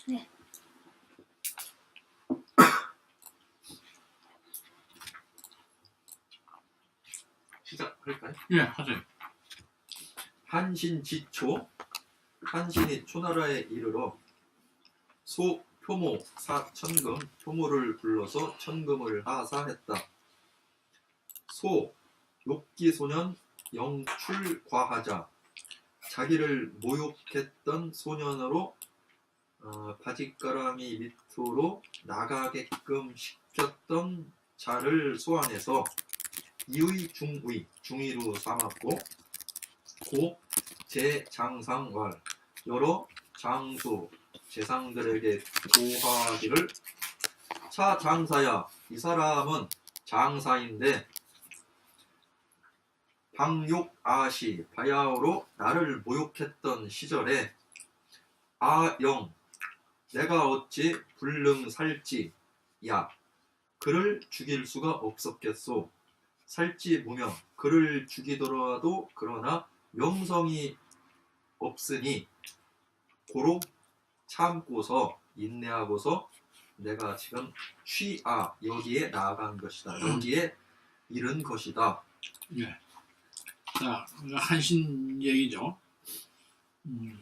네. 시작할까요? 예, 하세요. 한신지초, 한신이 초나라에 이르러 소 표모 사천금, 표모를 불러서 천금을 하사했다. 소 욕기소년 영출과하자, 자기를 모욕했던 소년으로 바짓가랑이 밑으로 나가게끔 시켰던 자를 소환해서 이의 중의로 삼았고, 고 제장상왈, 여러 장수 재상들에게 고하기를, 차 장사야, 이 사람은 장사인데 방욕아시 바야흐로 나를 모욕했던 시절에 아영 내가 어찌 불능살지 야 그를 죽일 수가 없었겠소. 살지 무명 그를 죽이더라도 그러나 명성이 없으니 고로 참고서 인내하고서 내가 지금 여기에 나아간 것이다. 여기에 이른 것이다. 예. 자, 한신 얘기죠.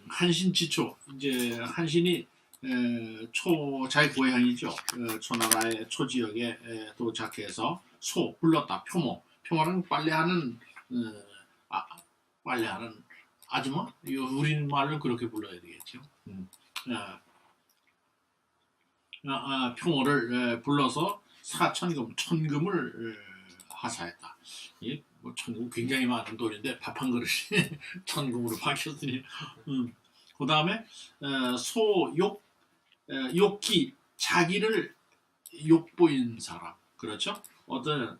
한신지초. 이제 한신이 자기 고향이죠. 초나라의 초지역에 도착해서 소 불렀다. 표모는 빨래하는 빨래하는 아줌마. 우린 말로 그렇게 불러야 되겠죠. 표모를 불러서 천금을 하사했다. 이 뭐 천금 굉장히 많은 돈인데 밥 한 그릇이 천금으로 바뀌었으니. 그 다음에 욕기 자기를 욕보인 사람, 그렇죠? 어떤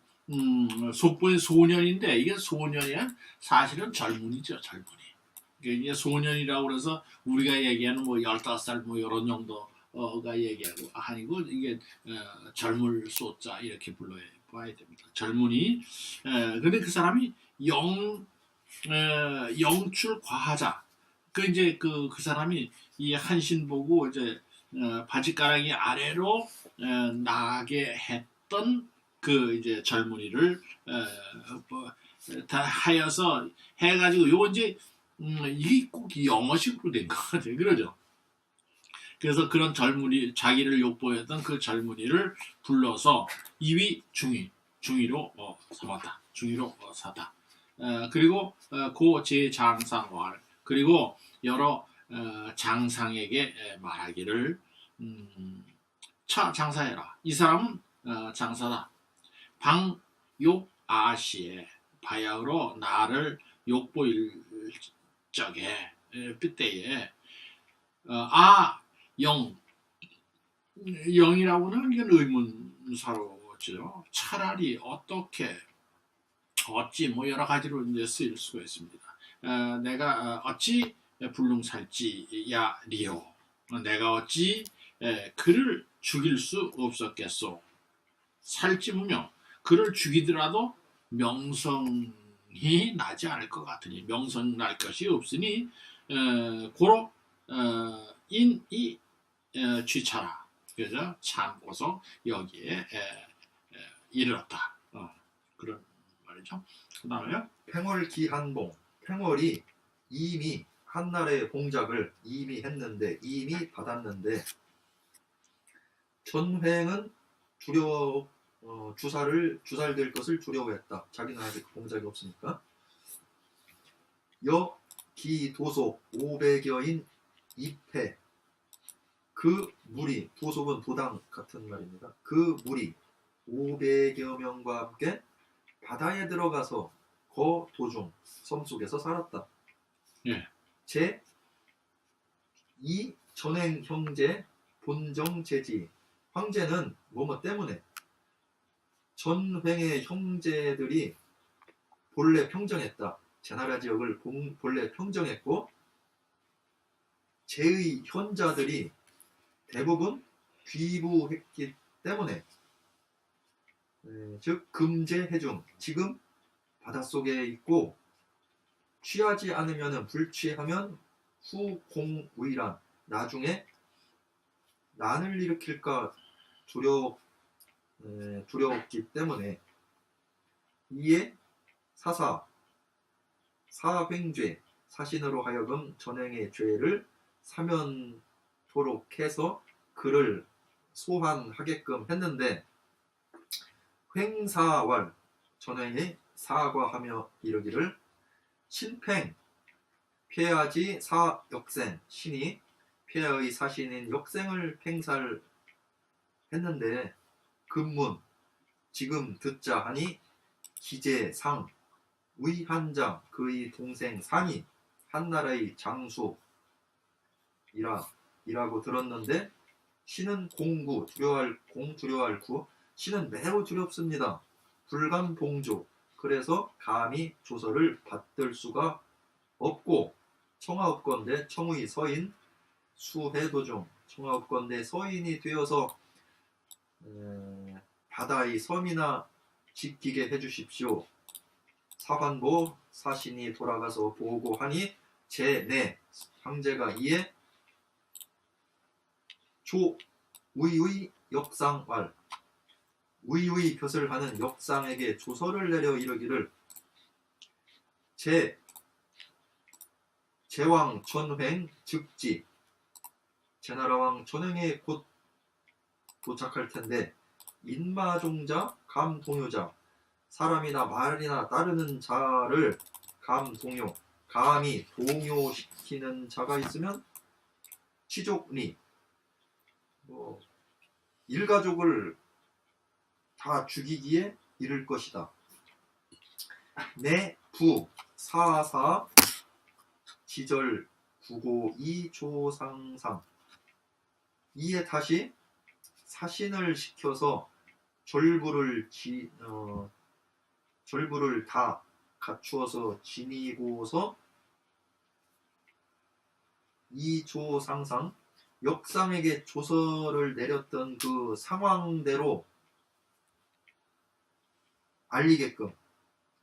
속보인 소년인데 이게 소년이야 사실은 젊은이죠, 젊은이. 이게 소년이라고 그래서 우리가 얘기하는 뭐 15살 뭐 이런 정도가 얘기하고 아니고 이게 젊을 소자 이렇게 봐야 됩니다. 젊은이. 근데 그 사람이 영출 과하자. 이제 그 사람이 이 한신 보고 이제 바짓가랑이 아래로 나가게 했던 그 이제 젊은이를 다 하여서 해가지고 요거 이제 이게 꼭 영어식으로 된 것 같아요. 그러죠? 그래서 그런 자기를 욕보였던 그 젊은이를 불러서 이위 중의로 삼았다. 중의로 사다. 그리고 고 제장상왈, 그리고 여러 장상에게 말하기를, 차 장사해라. 이 사람은 장사다. 방욕아시에 바야흐로 나를 욕보일 적에 그때에 영이라고는 이건 의문사로죠. 차라리 어찌 뭐 여러 가지로 이제 쓰일 수가 있습니다. 내가 어찌 불능살지야 리오. 내가 어찌 그를 죽일 수 없었겠소. 살지 무명 그를 죽이더라도 명성이 나지 않을 것 같으니, 명성 날 것이 없으니 고로 인이 취차라. 그래서 참고서 여기에 이르렀다. 그런 말이죠. 그 다음에요. 팽월기한봉, 팽월이 이미 한나라의 공작을 이미 받았는데 전횡은 주살될 것을 두려워했다. 자기는 아직 공작이 없으니까. 기도속 500여인 입회, 그 무리, 도속은 도당 같은 말입니다. 그 무리 500여 명과 함께 바다에 들어가서 도중 섬 속에서 살았다. 예. 이 전행 형제 본정제지, 황제는 뭐뭐 때문에 전횡의 형제들이 본래 평정했다. 제나라 지역을 본래 평정했고 제의 현자들이 대부분 귀부했기 때문에, 즉 금제해중, 지금 바닷속에 있고 취하지 않으면 불취하면 후공의란, 나중에 난을 일으킬까 두려웠기 때문에 이에 사횡죄 사신으로 하여금 전행의 죄를 사면토록 해서 그를 소환하게끔 했는데 횡사왈 전행에 사과하며 이르기를 신팽 폐하지 사역생 신이 폐하의 사신인 역생을 팽살했는데 금문 지금 듣자 하니 기제상 의한장 그의 동생 상이 한나라의 장수이라고 들었는데 신은 두려워할 구 신은 매우 두렵습니다. 불감봉조 그래서 감히 조서를 받들 수가 없고 청하옵건대 청의 서인 수해도중 청하옵건대 서인이 되어서 바다의 섬이나 지키게 해주십시오. 사관보 사신이 돌아가서 보고하니 제4 황제가 이에 조의의 역상왈 의의 벼슬 하는 역상에게 조서를 내려 이르기를 제왕 전횡 즉지 제나라왕 전횡에 곧 도착할 텐데 인마종자 감동요자 사람이나 말이나 따르는 자를 감히 동요시키는 자가 있으면 치족리 일가족을 다 죽이기에 이를 것이다. 내 부 사사 지절 구고 이조상상 이에 다시 사신을 시켜서 절부를 다 갖추어서 지니고서 이조상상 역상에게 조서를 내렸던 그 상황대로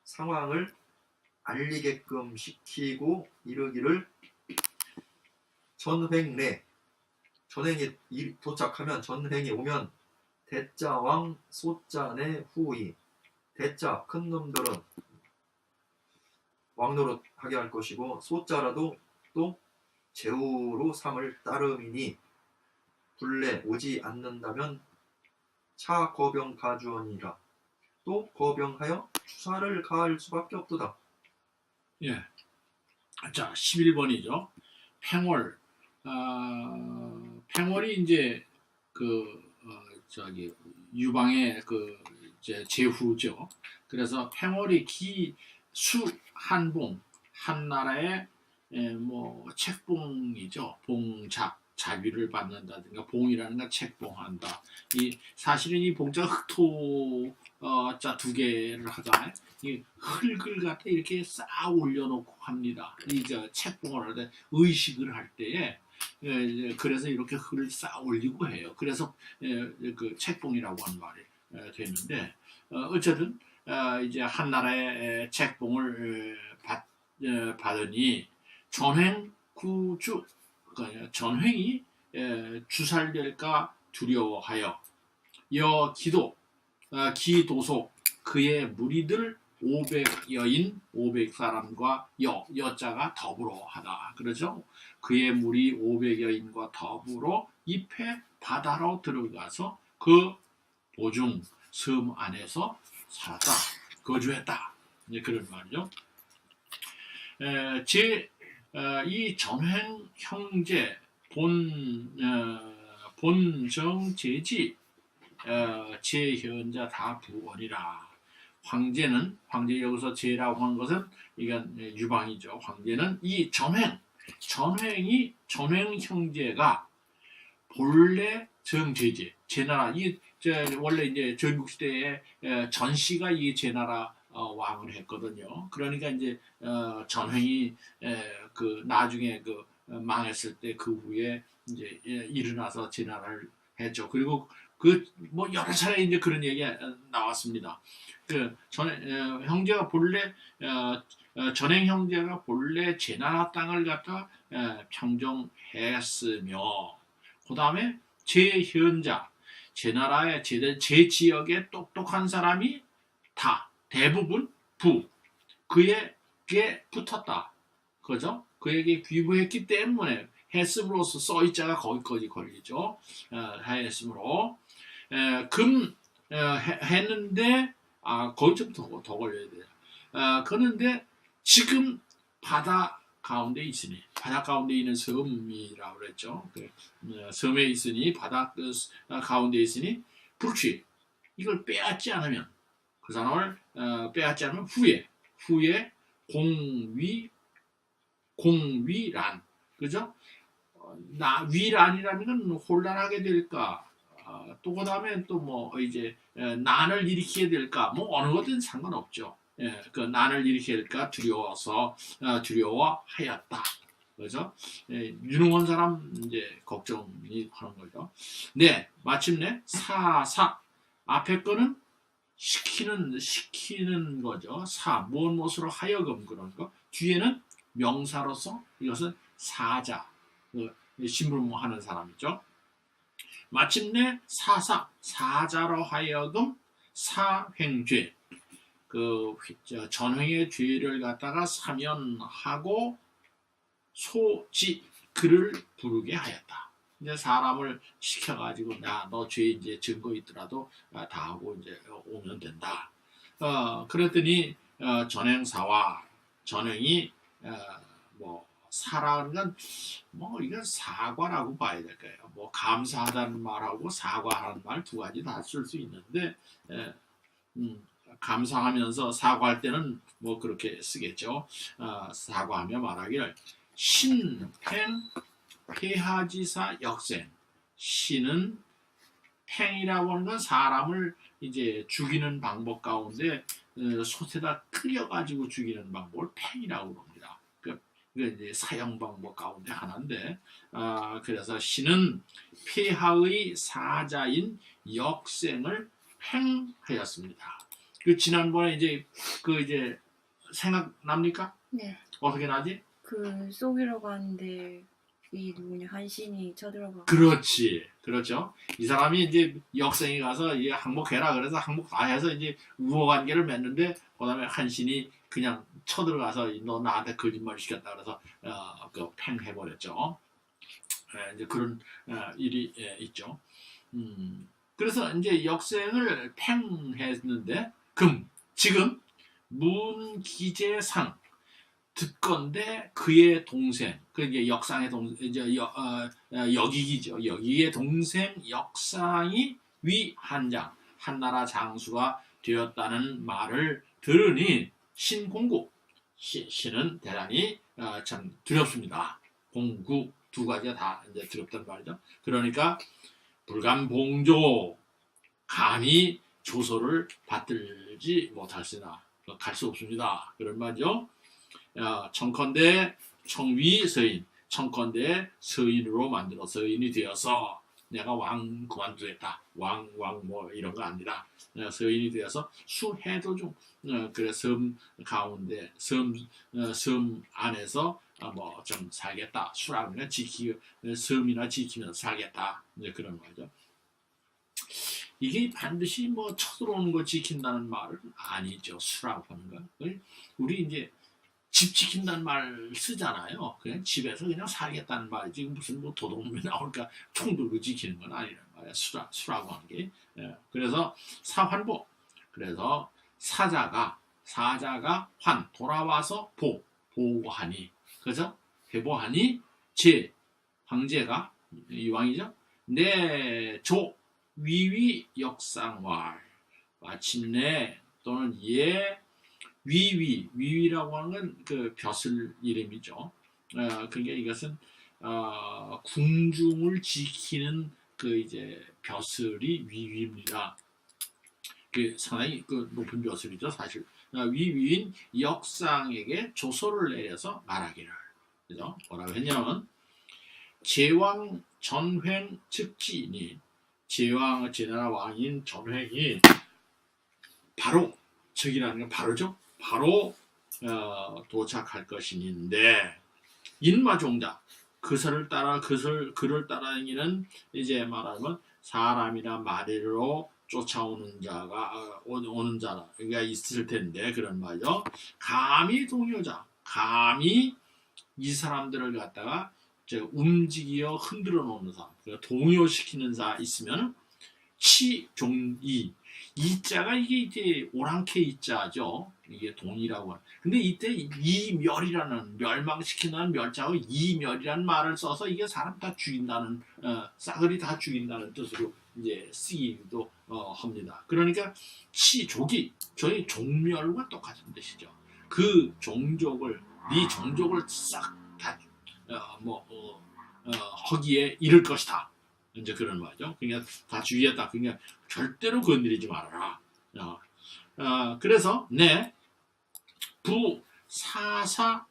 상황을 알리게끔 시키고 이르기를 전횡에 도착하면 전횡에 오면 대자왕 소자내 후이 대자 큰 놈들은 왕노릇 하게 할 것이고 소자라도 또 제후로 삼을 따름이니 불래 오지 않는다면 차 거병 가주언이라 또 거병하여 추사를 가할 수밖에 없도다. 예. 자, 11번이죠. 팽월. 팽월이 이제 유방의 이제 제후죠. 그래서 팽월이 한봉, 한나라의 책봉이죠. 자비를 받는다든가 봉이라는 건 책봉한다. 사실은 이 봉자가 흑토 자 2개를 하잖아요. 이 흙을 갖다 이렇게 쌓아 올려놓고 합니다. 책봉을 할 때 의식을 할 때에 그래서 이렇게 흙을 쌓아 올리고 해요. 그래서 그 책봉이라고 하는 말이 되는데 어쨌든 이제 한나라의 책봉을 받으니 전횡구주 전횡이 주살될까 두려워하여 기도속 그의 무리들 500사람과 여자가 더불어 하다. 그렇죠? 그의 무리 500여인과 더불어 입에 바다로 들어가서 그 보중 섬 안에서 살았다. 거주했다. 그런 말이죠. 이 전횡 형제 본정제지 제현자 다 부원이라. 황제 여기서 제라고 한 것은 이건 유방이죠. 황제는 이 전횡 형제가 본래 정제제 제나라 원래 이제 전국시대에 전씨가 이 제나라 왕을 했거든요. 그러니까 이제 전횡이 나중에 망했을 때 그 후에 이제 일어나서 제나라를 했죠. 그리고 여러 차례 이제 그런 얘기가 나왔습니다. 형제가 본래 전행 형제가 본래 제나라 땅을 갖다 평정했으며 그 다음에 제 현자, 제 나라의 제 지역의 똑똑한 사람이 다 대부분 그에게 붙었다. 그죠? 그에게 귀부했기 때문에 했음으로써 써있자가 거기까지 걸리죠. 했으므로 했는데 거기 좀 더 걸려야 돼요. 그런데 지금 바다 가운데 있으니 바다 가운데 있는 섬이라고 그랬죠. 섬에 있으니 바다 가운데 있으니 불취 이걸 빼앗지 않으면 그 사람을 빼앗지 않으면 후에 공위란 그죠? 위란이라면 혼란하게 될까? 또 그다음에 또 뭐 이제 난을 일으키게 될까? 뭐 어느 것든 상관없죠. 그 난을 일으키게 될까 두려워하였다. 그래서 유능한 사람 이제 걱정이 하는 거죠. 네, 마침내 사사 앞에 거는 시키는 거죠. 무엇으로 하여금 그런 거. 뒤에는 명사로서 이것은 사자, 심부름하는 사람이죠. 마침내 사자로 하여금 사횡죄, 전횡의 죄를 갖다가 사면하고 그를 부르게 하였다. 이제 사람을 시켜가지고 너 죄 이제 증거 있더라도 다 하고 이제 오면 된다. 그랬더니 전횡이 뭐 사라는 건 뭐 이건 사과라고 봐야 될까요? 뭐 감사하다는 말하고 사과하는 말 두 가지 다 쓸 수 있는데 감사하면서 사과할 때는 뭐 그렇게 쓰겠죠. 사과하며 말하기를 신행 폐하지사 역생. 신은 팽이라고 하는 건 사람을 이제 죽이는 방법 가운데 솥에다 끓여가지고 죽이는 방법을 팽이라고 합니다. 그 이제 사형 방법 가운데 하나인데 그래서 신은 폐하의 사자인 역생을 팽하였습니다. 그 지난번에 이제 생각납니까? 네. 어떻게 나지? 속이려고 하는데 이 누구냐 한신이 쳐들어가. 그렇죠. 이 사람이 이제 역생이 가서 이제 항복해라 그래서 항복 다 해서 이제 우호관계를 맺는데 그다음에 한신이 그냥 쳐들어가서 너 나한테 거짓말 시켰다 그래서 팽해버렸죠. 이제 그런 일이 있죠. 그래서 이제 역생을 팽했는데 지금 문기재상 듣건대 그의 동생, 이제 역상의 역익이죠. 역익의 동생 역상이 위한장, 한나라 장수가 되었다는 말을 들으니 신공국, 신은 대단히 참 두렵습니다. 공국 두 가지가 다 이제 두렵단 말이죠. 그러니까 불감봉조, 감히 조소를 받들지 못할시나 갈 수 없습니다. 그런 말이죠. 청컨대 청위 서인, 청컨대 서인으로 만들어 서인이 되어서 내가 왕 그만두겠다. 왕 뭐 이런 거 아니라 서인이 되어서 수해도 좀 그래 섬 가운데 섬 안에서 뭐 좀 살겠다. 수락이나 섬이나 지키면서 살겠다. 이제 그런 거죠. 이게 반드시 뭐 쳐들어오는 거 지킨다는 말은 아니죠. 수라고 하는 건. 우리 이제 집 지킨다는 말 쓰잖아요. 그냥 집에서 그냥 살겠다는 말이지 무슨 뭐 도둑놈이 나올까 총 들고 지키는 건 아니란 말이야. 수라고 하는 게. 그래서 사환보. 그래서 사자가 돌아와서 보고하니, 그죠? 회보하니 황제가 이왕이죠. 내 위위 역상왈 마침내 또는 위위라고 하는 건 그 벼슬 이름이죠. 그러니까 이것은 궁중을 지키는 그 이제 벼슬이 위위입니다. 그 상당히 그 높은 벼슬이죠, 사실. 위위인 역상에게 조서를 내려서 말하기를. 그죠? 뭐라고 했냐면 제왕 전횡 즉지니 제나라 왕인 전횡이 바로 즉이라는 건 바로죠. 바로 도착할 것인데 인마종자 그설을 따라 그를 따라다니는 이제 말하면 사람이나 마리로 쫓아오는 자가 오는 자가 있을 텐데 그런 말이죠. 감히 동요자, 감히 이 사람들을 갖다가 움직이어 흔들어 놓는 사람, 그러니까 동요시키는 자 있으면 치종이 이자가 이게 이제 오랑캐 이자죠. 이게 동이라고 하는. 근데 이때 이멸이라는 멸망시키는 멸자하고 이멸이라는 말을 써서 이게 사람 다 죽인다는 싸그리 다 죽인다는 뜻으로 이제 쓰기도 합니다. 그러니까 치족이 저희 종멸과 똑같은 뜻이죠. 그 종족을 네 종족을 싹다 허기에 이를 것이다. 이제 그런 말이죠. 그러니까 다 죽이겠다. 그러니까 절대로 건드리지 말아라. 그래서 부 사사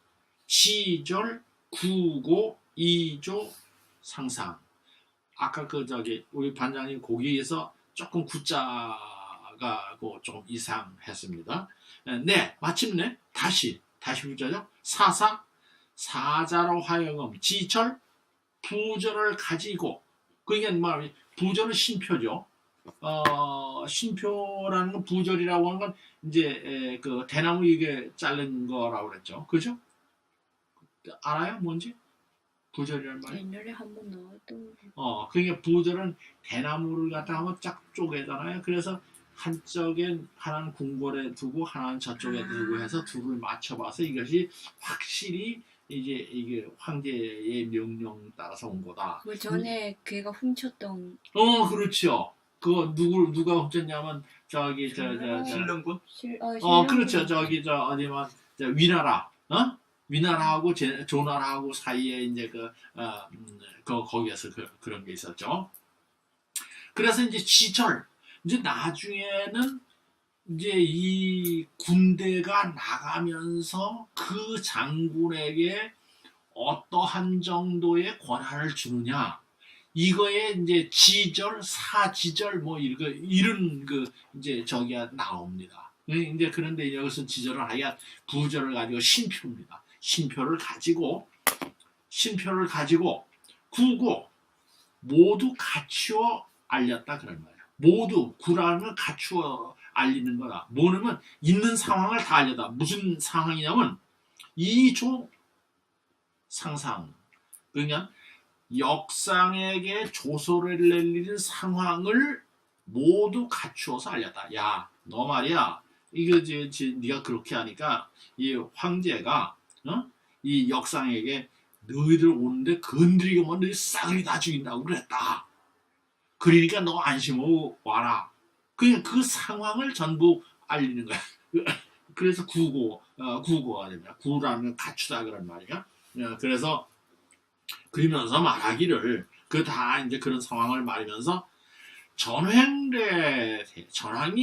지절 구고 이조 상상. 아까 우리 반장님 거기에서 조금 구자가 좀 이상했습니다. 마침내 다시 구자죠. 사자로 하여금 지절 부절을 가지고 그러니까 부절은 신표죠. 신표라는 건 부절이라고 하는 건 이제 그 대나무 이게 자른 거라고 그랬죠. 그죠? 알아요? 뭔지? 부절이라는 말이? 옛날에 한번 나왔던. 그러니까 부절은 대나무를 갖다 한번 쫙 쪼개잖아요. 그래서 한쪽엔 하나는 궁궐에 두고 하나는 저쪽에 두고 해서 둘을 맞춰봐서 이것이 확실히 이제 이게 황제의 명령 따라서 온 거다. 그 전에 걔가 훔쳤던. 그렇죠. 그거 누가 훔쳤냐면 신릉군? 그렇죠. 어디만 위나라, 위나라하고 조나라하고 사이에 이제 거기에서 그런 게 있었죠. 그래서 이제 지절 이제 나중에는 이제 이 군대가 나가면서 그 장군에게 어떠한 정도의 권한을 주느냐 이거에 이제 지절, 사지절 이런 이제 저기가 나옵니다. 이제 그런데 여기서 지절을 하여 부절을 가지고 신표입니다. 신표를 가지고 구고 모두 갖추어 알렸다 그런 말이에요. 모두 구라는 걸 갖추어 알리는 거다. 뭐냐면 있는 상황을 다 알려다. 무슨 상황이냐면 이조 상상. 그러니까 역상에게 조소를 내리는 상황을 모두 갖추어서 알렸다. 야, 너 말이야. 이거 네가 그렇게 하니까 이 황제가 이 역상에게 너희들 오는데 건드리고만 너희 싸그리 다 죽인다고 그랬다. 그러니까 너 안심하고 와라. 그냥 그 상황을 전부 알리는 거야. 그래서 구고가 됩니다. 구라는 건 갖추다 그런 말이야. 그래서 그러면서 말하기를 다 이제 그런 상황을 말하면서 전황이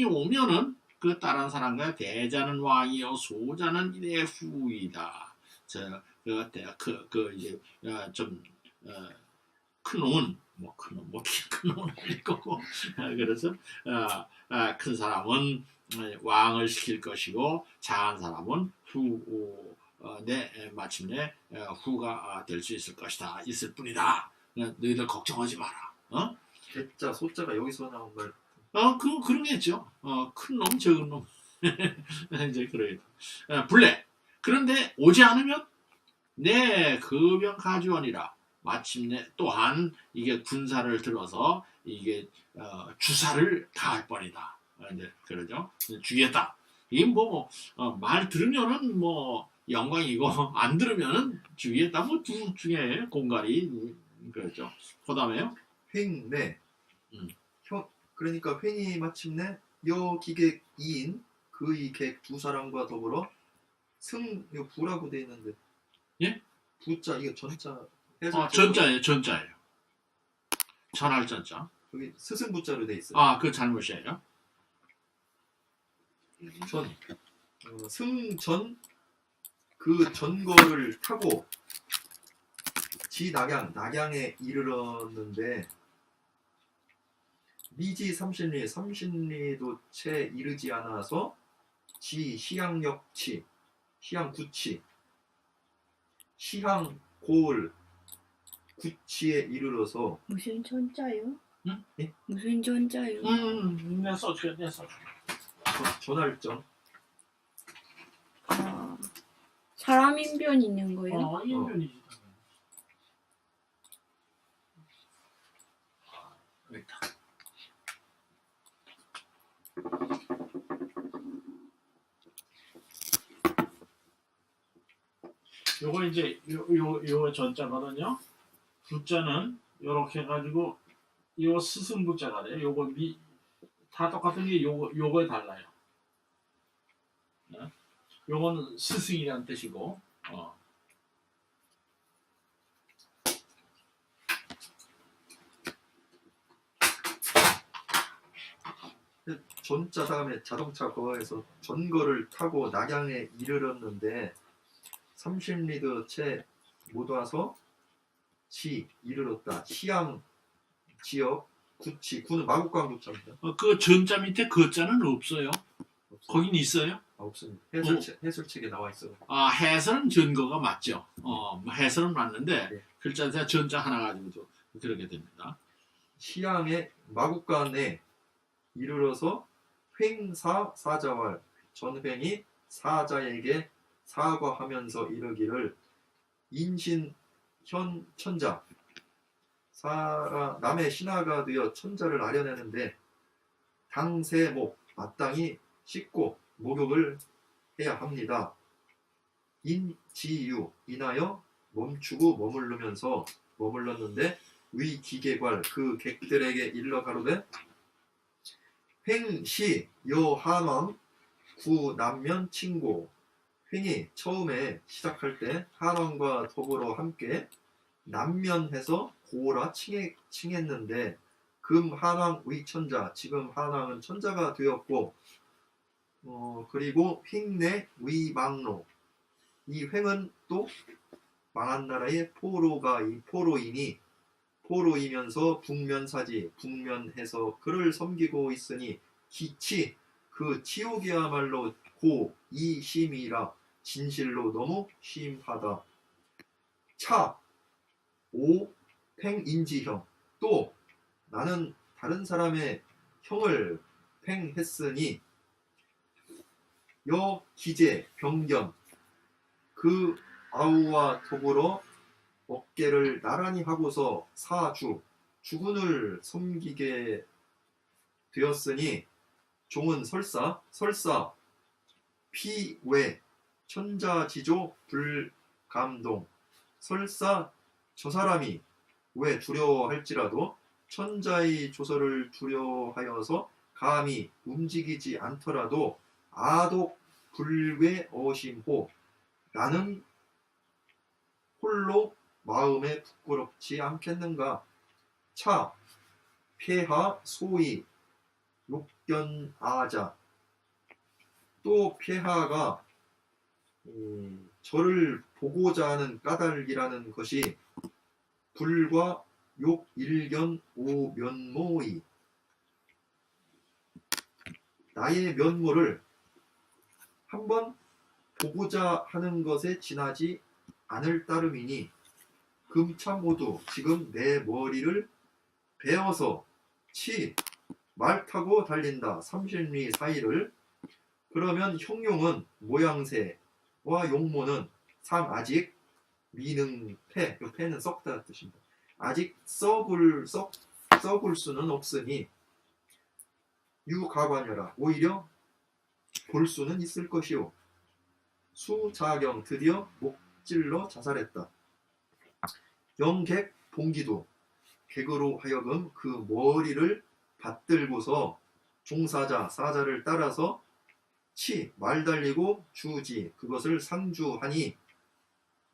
오면은 그 다른 사람과 대자는 왕이요 소자는 내 후이다. 이제 좀 큰 놈은 큰 놈은 아닐 거고 그래서 큰 사람은 왕을 시킬 것이고 작은 사람은 마침내 후가 될 수 있을 것이다. 있을 뿐이다. 너희들 걱정하지 마라. 대자, 소자가 여기서 나온 말. 그런 게 있죠. 큰 놈, 적은 놈. 이제 그러겠다. 불래. 그런데 오지 않으면 내 급영 가주원이라. 마침내 또한 이게 군사를 들어서 이게 주사를 가할 뻔이다. 이제 그러죠. 죽이겠다. 이게 말 들으면은 영광이고 안 들으면은 죽이겠다. 둘 중에 공갈이 그렇죠. 그다음에요. 횡내. 그러니까 횡이 마침내 여기객 2인 그의 객 두 사람과 더불어 이거 부라고 돼 있는데. 예? 부자 이거 전자. 전자예요. 전할 전자. 여기 스승부자로 돼 있어요. 그 잘못이에요. 승전 그 전거를 타고 낙양에 이르렀는데 미지 삼신리도 채 이르지 않아서 시향역치 시향구치 시향고을 구치에 이르러서 무슨 전자요? 응? 예? 무슨 전자요? 내가 써줄게, 내가 써줄게. 전할점. 아, 사람 인변 있는 거예요? 인변이지. 여기 있다. 요거 이제 요 전자거든요. 부자는 요렇게 해가지고 요 스승 부자가 돼요. 요거 다 똑같은 게 요거에 달라요. 네? 요거는 스승이라는 뜻이고, 전자 다음에 자동차 거에서 전거를 타고 낙양에 이르렀는데 30리드 채 못 와서 시 이르렀다. 시양 지역 구치 구는 마곡강 구자입니다. 그 전자 밑에 거자는 없어요. 거긴 있어요? 없습니다. 해설책에 나와 있어요. 해설은 전거가 맞죠. 해설은 맞는데 네. 글자에서 전자 하나 가지고도 그렇게 됩니다. 시양의 마곡간에 이르러서 횡사 사자왈 전횡이 사자에게 사과하면서 이르기를 인신 현 천자 남의 신하가 되어 천자를 아려내는데 당세목 마땅히 씻고 목욕을 해야 합니다. 인지유 인하여 멈추고 머물렀는데 위 기계관 그 객들에게 일러 가로되 횡시 여한왕 구 남면 친고 횡이 처음에 시작할 때 한왕과 더불어 함께 남면해서 고라 칭했는데 금 한왕 위천자 지금 한왕은 천자가 되었고 그리고 횡내 위망로 이 횡은 또 망한 나라의 포로이면서 북면사지 북면해서 그를 섬기고 있으니 기치 그 치욕이야말로 고이심이라 진실로 너무 심하다. 차 오 팽인지형 또 나는 다른 사람의 형을 팽했으니 여 기제 병견 그 아우와 더불어 어깨를 나란히 하고서 주군을 섬기게 되었으니 종은 설사 피외 천자지조 불감동 설사 저 사람이 왜 두려워할지라도 천자의 조서를 두려워하여서 감히 움직이지 않더라도 아독 불괴어심호 나는 홀로 마음에 부끄럽지 않겠는가. 차 폐하 소위 욕견아자 또 폐하가 저를 보고자 하는 까닭이라는 것이 불과 욕 일견 오 면모이 나의 면모를 한번 보고자 하는 것에 지나지 않을 따름이니 금차 모두 지금 내 머리를 베어서 말 타고 달린다. 30리 사이를 그러면 형용은 모양새와 용모는 아직 미능패 이 패는 썩다 뜻입니다. 아직 썩을 수는 없으니 유가관여라 오히려 볼 수는 있을 것이요. 수자경 드디어 목질러 자살했다. 영객 봉기도 객으로 하여금 그 머리를 받들고서 사자를 따라서 말 달리고 주지 그것을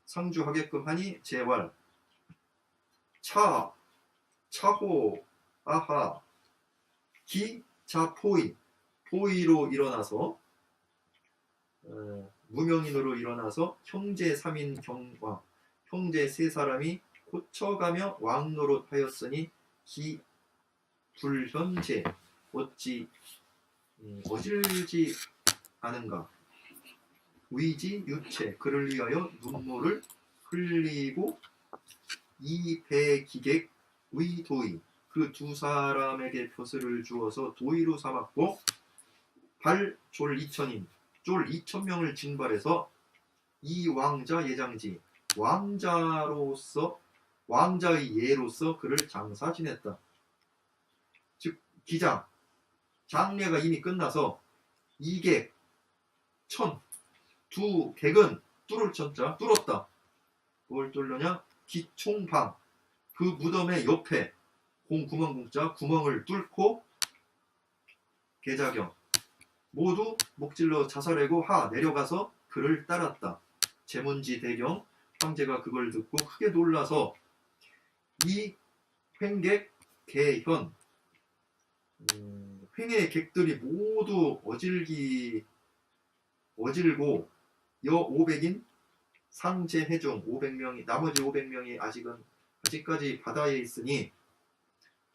상주하게끔 하니 제왈 차호 아하 포이로 일어나서 무명인으로 일어나서 형제 3인 경왕 형제 세 사람이 고쳐가며 왕노릇 하였으니 불현재 어찌 어질지 않은가. 위지 유체 그를 위하여 눈물을 흘리고 이배기객의 도의 그 두 사람에게 벼슬을 주어서 도의로 삼았고 발졸 2천인 쫄 2천명을 징발해서 이 왕자 예장지 왕자의 예로서 그를 장사 지냈다. 즉 기장 장례가 이미 끝나서 이객 천 두 객은 뚫을 천자 뚫었다. 뭘 뚫느냐? 기총방 그 무덤의 옆에 구멍 공자 구멍을 뚫고 계자경 모두 목질러 자살하고 하 내려가서 그를 따랐다. 제문지 대경 황제가 그걸 듣고 크게 놀라서 이 횡객 개현 횡의 객들이 모두 어질고 여 500인 상제 해종 500명이 나머지 500명이 아직까지 바다에 있으니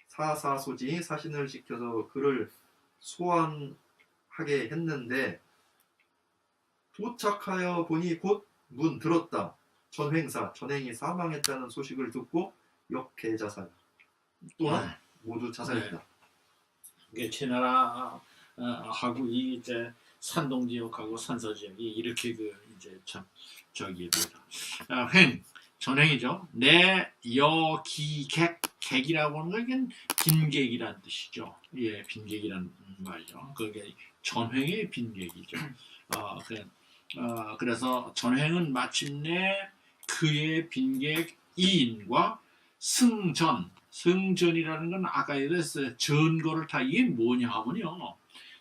사사소지 사신을 시켜서 그를 소환하게 했는데 도착하여 보니 곧 문 들었다. 전행이 사망했다는 소식을 듣고 역계자살 또한 모두 자살했다. 이게 제나라 하고 이 이제 산동 지역하고 산서 지역이 이렇게 이제 참 저기 뭐다. 횡 전횡이죠. 객이라고 하는 건 이게 빈객이란 뜻이죠. 예, 빈객이란 말이죠. 그게 전횡의 빈객이죠. 그래서 전횡은 마침내 그의 빈객 이인과 승전이라는 건 아까 얘기했어요. 전거를 타 이게 뭐냐 하면요.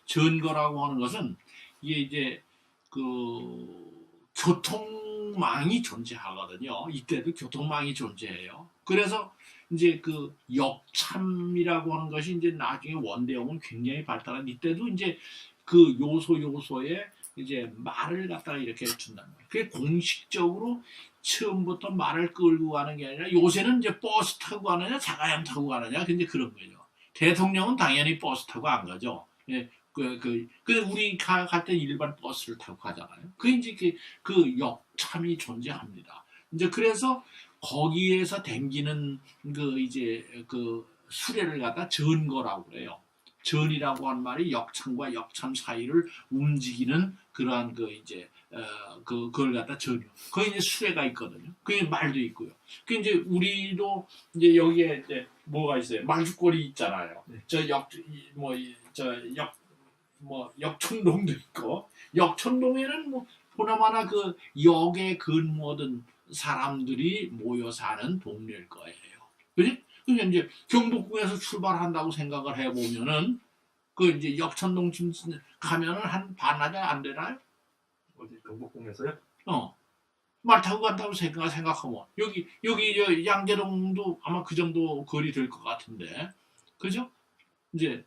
전거라고 하는 것은 이게 이제 그 교통망이 존재하거든요. 이때도 교통망이 존재해요. 그래서 이제 그 역참이라고 하는 것이 이제 나중에 원대형은 굉장히 발달한 이때도 이제 그 요소에 이제 말을 갖다가 이렇게 준단 말이에요. 그게 공식적으로 처음부터 말을 끌고 가는 게 아니라 요새는 이제 버스 타고 가느냐 자가용 타고 가느냐 근데 그런 거죠. 대통령은 당연히 버스 타고 안 가죠. 예, 근데 우리 갈 때 일반 버스를 타고 가잖아요. 그게 이제 그 역참이 존재합니다. 이제 그래서 거기에서 댕기는 그 수레를 갖다 전거라고 그래요. 전이라고 한 말이 역참과 역참 사이를 움직이는 그러한 그걸 갖다 전이요. 거기 이제 수레가 있거든요. 그게 말도 있고요. 그 이제 우리도 이제 여기에 이제 뭐가 있어요? 말죽거리 있잖아요. 네. 역촌동도 있고 역촌동에는 뭐 보나마나 그 역에 근무하던 사람들이 모여 사는 동네일 거예요. 그지? 그러니까 이제 경복궁에서 출발한다고 생각을 해보면은 그 이제 역천동 가면은 한 반나절 안 되나요? 어디 경복궁에서요? 말 타고 간다고 생각하면 여기 저 양재동도 아마 그 정도 거리 될 것 같은데, 그죠? 이제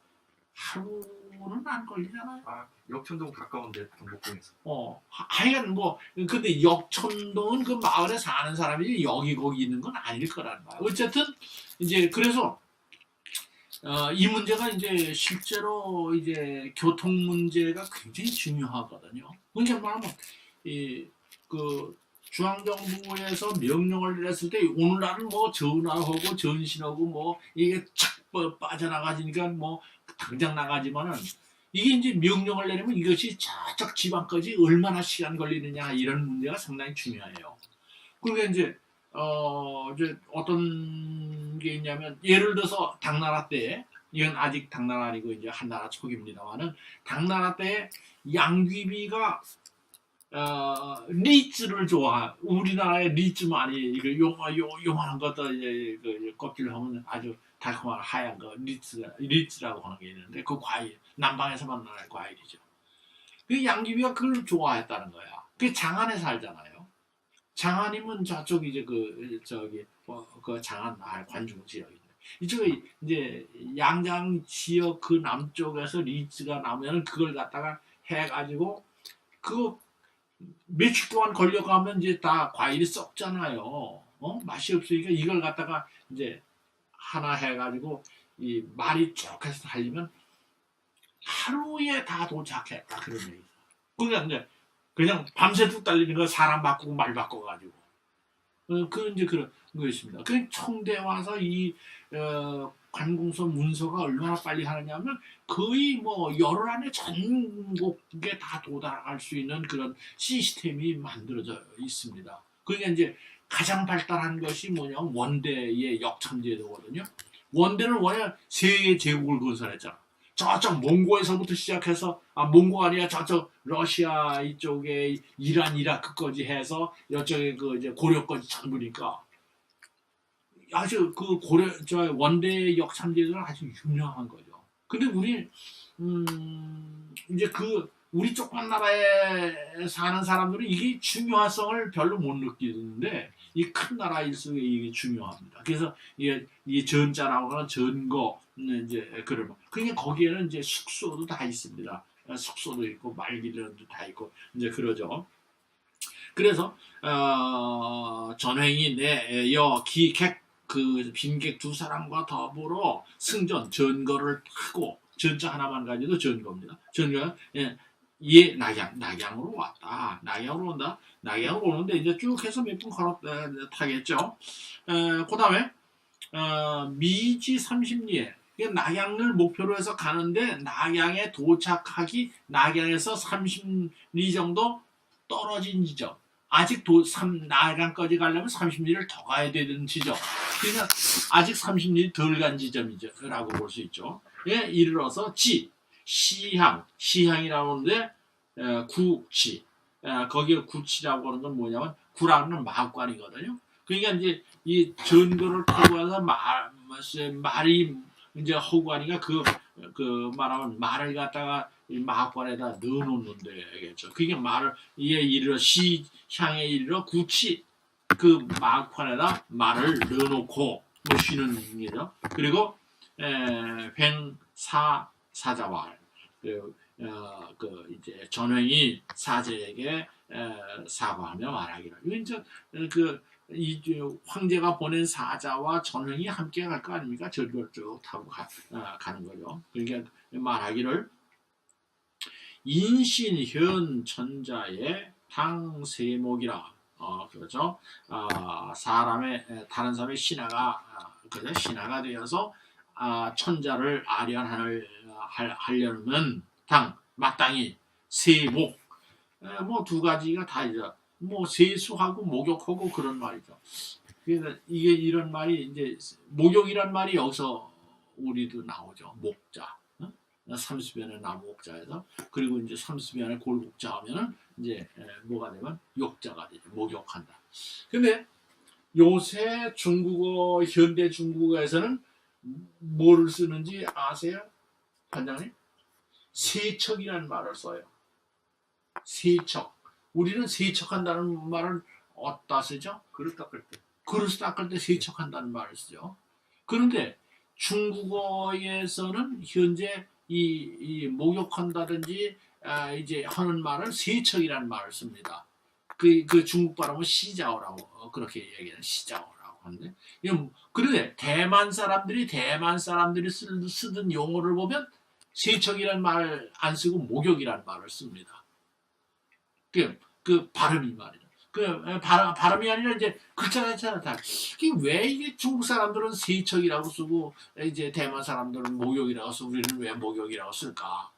하루는 안 걸리잖아요. 아 역천동 가까운데 경복궁에서. 하여간 뭐 근데 역천동은 그 마을에 사는 사람이 여기 거기 있는 건 아닐 거라는 거야. 어쨌든 이제 그래서 이 문제가 이제 실제로 이제 교통 문제가 굉장히 중요하거든요. 그러니까 말하면 그 중앙정부에서 명령을 내렸을 때 오늘날은 뭐 전화하고 전신하고 뭐 이게 착 빠져나가지니까 뭐 당장 나가지만은 이게 이제 명령을 내리면 이것이 저쪽 지방까지 얼마나 시간 걸리느냐 이런 문제가 상당히 중요해요. 그러니까 이제 어떤 게 있냐면 예를 들어서 당나라 때 이건 아직 당나라 아니고 이제 한나라 초기입니다만은 당나라 때 양귀비가 리츠를 우리나라의 리츠 많이 이거 요만한 것도 이제 그 껍질 하면 아주 달콤한 하얀 거 리츠라고 하는 게 있는데 그 과일 남방에서만 나는 과일이죠. 그 양귀비가 그걸 좋아했다는 거야. 그 장안에 살잖아요. 장안이면 저쪽 이제 그 장안 관중 지역인데 이쪽에 이제 양장 지역 그 남쪽에서 리츠가 나오면 그걸 갖다가 해가지고 그 며칠 동안 걸려가면 이제 다 과일이 썩잖아요. 맛이 없으니까 이걸 갖다가 이제 하나 해가지고 이 말이 쭉 해서 달리면 하루에 다 도착했다 그런 얘기죠. 그러니까 이제 그냥 밤새도록 달리는 거 사람 바꾸고 말 바꿔가지고 그 이제 그런 것입니다. 그 청대 와서 이 관공서 문서가 얼마나 빨리 하느냐면 거의 뭐 열흘 안에 전국에 다 도달할 수 있는 그런 시스템이 만들어져 있습니다. 그러니까 이제 가장 발달한 것이 뭐냐면 원대의 역참제도거든요. 원대는 원래 세계 제국을 건설했잖아. 저쪽 몽고에서부터 시작해서 몽고가 아니라 저쪽 러시아 이쪽에 이란 이라크까지 해서 이쪽에 그 이제 고려까지 전부니까 아주 그 고려 저 원대 역참제도는 아주 유명한 거죠. 근데 우리 이제 그 우리 조그만 나라에 사는 사람들은 이게 중요성을 별로 못 느끼는데 이 큰 나라일수록 이게 중요합니다. 그래서 이 전자라고 하는 전거 이제 그러면 그러니까 거기에는 이제 숙소도 다 있습니다. 숙소도 있고 말기련도 다 있고 이제 그러죠. 그래서 전횡이 내여 기객 그 빈객 두 사람과 더불어 승전 전거를 타고 전자 하나만 가지고 전거입니다. 전거가 낙양으로 왔다. 낙양으로 온다. 낙양으로 오는데 이제 쭉 해서 몇 분 걸어 타겠죠. 그 다음에 미지 30리에 낙양을 목표로 해서 가는데 낙양에 도착하기 낙양에서 30리 정도 떨어진 지점. 아직 낙양까지 가려면 30리를 더 가야 되는 지점. 그러니까 아직 30리 덜 간 지점이라고 볼 수 있죠. 예, 이르러서 시향이라고 하는데 구치. 거기에 구치라고 하는 건 뭐냐면 구라는 마관이거든요. 그러니까 이제 이 전거를 타고 와서 말이 이제 허구하니까 그 말하면 말을 갖다가 이 마관에다 넣어놓는데겠죠. 그게 말을 이에 이르러 시향에 이르러 구치 그 마관에다 말을 넣어놓고 뭐 쉬는 게죠. 그리고 사자왈 그 이제 전횡이 사제에게 사과하며 말하기를. 이제 이 황제가 보낸 사자와 전횡이 함께 갈 거 아닙니까? 저걸 쭉 타고 가는 거죠. 그러니까 말하기를 인신현 천자의 당세목이라. 그렇죠. 다른 사람의 신하가 되어서 천자를 아련하려면 마땅히 세목 뭐 두 가지가 다 이제 뭐 세수하고 목욕하고 그런 말이죠. 그래서 이게 이런 말이 이제 목욕이란 말이 여기서 우리도 나오죠. 목자. 30연의 나무옥자에서 그리고 이제 30연의 골국자 하면은 이제 뭐가 되면 욕자가 되죠. 목욕한다. 근데 요새 중국어 현대 중국어에서는 뭐를 쓰는지 아세요? 반장님? 세척이라는 말을 써요. 세척. 우리는 세척한다는 말을 어디다 쓰죠? 그릇 닦을 때. 그릇 닦을 때 세척한다는 말을 쓰죠. 그런데 중국어에서는 현재 이 목욕한다든지 이제 하는 말은 세척이라는 말을 씁니다. 그 중국 발음은 시자오라고 그렇게 얘기해요. 시자오라고 하는데 그런데 대만 사람들이 쓰던 용어를 보면 세척이라는 말 안 쓰고 목욕이라는 말을 씁니다. 그 발음이 말이죠. 발음이 아니라 이제 글자 자체는 다. 왜 이게 중국 사람들은 세척이라고 쓰고 이제 대만 사람들은 목욕이라고 쓰고 우리는 왜 목욕이라고 쓸까?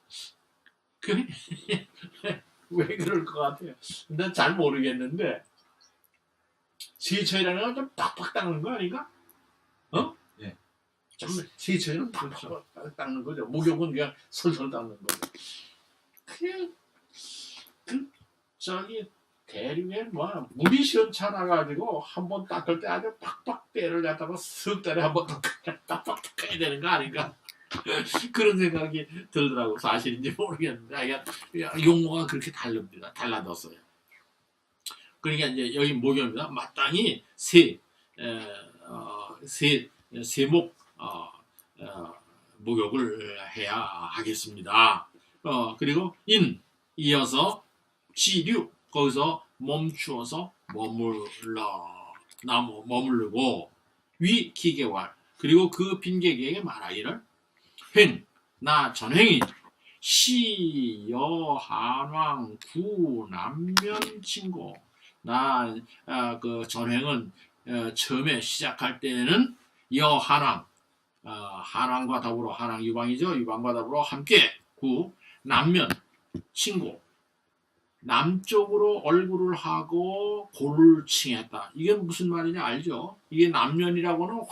왜 그럴 것 같아요? 난 잘 모르겠는데 세척이라는 건 좀 팍팍 닦는 거 아닌가? 예. 좀 세척이는 팍팍 닦는 거죠. 목욕은 그냥 솔솔 닦는 거죠. 그냥 저기 대륙에 뭐 물이 시원찮아가지고 한번 닦을 때 아주 팍팍 때를 갖다가 석 달에 한번 팍팍 닦아야 되는 거 아닌가 그런 생각이 들더라고. 사실인지 모르겠는데 용어가 그렇게 다릅니다. 달라졌어요. 그러니까 이제 여기 목욕입니다. 마땅히 세목 목욕을 해야 하겠습니다. 그리고 이어서 지류 거기서 멈추어서 머무르고 위 기계왈 그리고 그 빈객에게 말하기를 나 전횡이 시여 한왕 구 남면 친고 그 전횡은 처음에 시작할 때는 여한왕, 한왕과 더불어 한왕 유방이죠. 유방과 더불어 함께 남면 친고 남쪽으로 얼굴을 하고 고를 칭했다. 이게 무슨 말이냐 알죠? 이게 남면이라고는